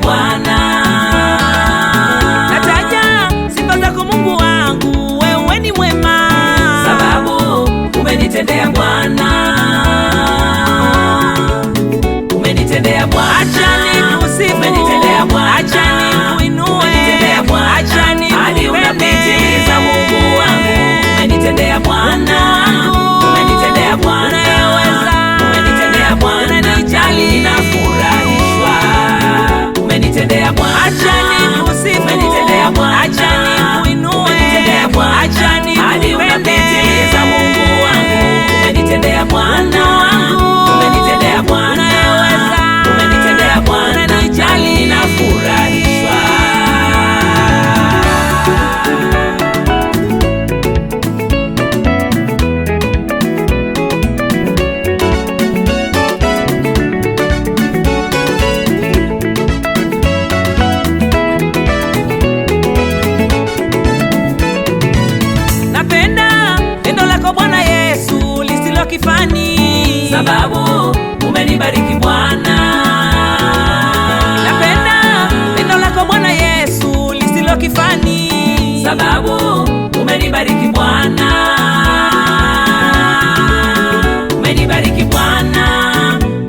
Bwana. Nataja sifa zako Mungu wangu, wewe ni mwema, sababu umenitendea Bwana. Umenitendea Bwana. acha nikusifu, Umenitendea Bwana. acha nikuinue, Umenitendea Bwana. acha hadi unapitiliza Mungu wangu. Umenitendea Bwana. Umenitendea Bwana. Umenitendea Bwana. Nami ninafurahishwa. Umenitendea Bwana. acha nikusifu, Umenitendea Bwana. acha nikuinue, Umenitendea Bwana. acha hadi unapitiliza Mungu wangu. Umenitendea Bwana. Umenitendea Bwana. Umenitendea Bwana. Nami ninafurahishwa. napenda neno lako Bwana Yesu lisilo kifani, Sababu umenibariki Bwana. napenda neno lako Bwana Yesu lisilo kifani, Sababu umenibariki Bwana. Umenibariki Bwana.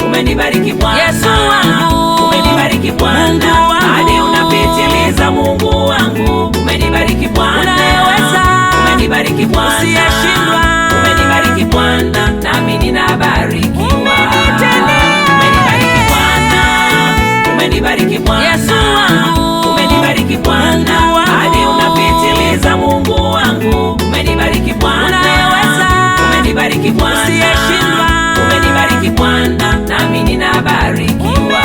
Umenibariki Bwana. Yesu wangu, Umenibariki Bwana. Mungu wangu, hadi unapitiliza Mungu wangu. Umenibariki Bwana. unayeweza, Umenibariki Bwana. usiyeshindwa. Umenibariki Bwana. Nami ninabarikiwa. Umenitendea. Umenibariki Bwana. Umenibariki Bwana. Yesu wangu, Umenibariki Bwana. Mungu wangu, hadi unapitiliza Mungu wangu. Umenibariki Bwana. unayeweza, Umenibariki Bwana. usiyeshindwa. Umenibariki Bwana. Nami ninabarikiwa.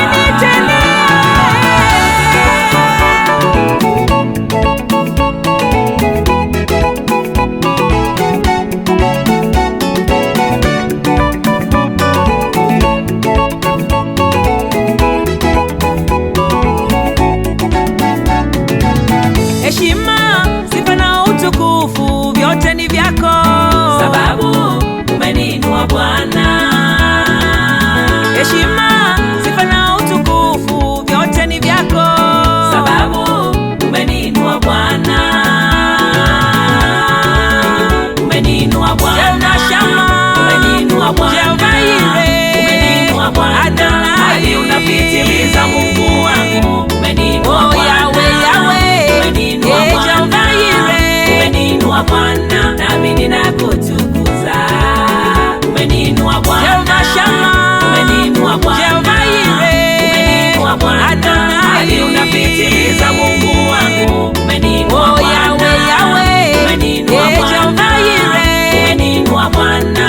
Heshima, sifa na utukufu vyote ni vyako, Sababu umeniinua Bwana. heshima, sifa na utukufu vyote ni vyako, Sababu umeniinua Bwana. Umeniinua Bwana. Jehova Shama, Umeniinua Bwana. Jehova Yire, Umeniinua Bwana. Adonai, hadi unapitiliza Mungu wangu. Umeniinua Oh, Bwana. Yahweh, Yahweh, Umeniinua eh, Bwana. Jehova Yire, Umeniinua Bwana. Nami ninakutukuza. Umeniinua Bwana. Jehova Shama, Umeniinua Bwana. Jehova Yire, Umeniinua Bwana. Adonai, hadi unapitiliza Mungu wangu. Umeniinua Oh, Bwana. Yahweh, Yahweh, Umeniinua eh, Bwana. Jehova Yire, Umeniinua Bwana.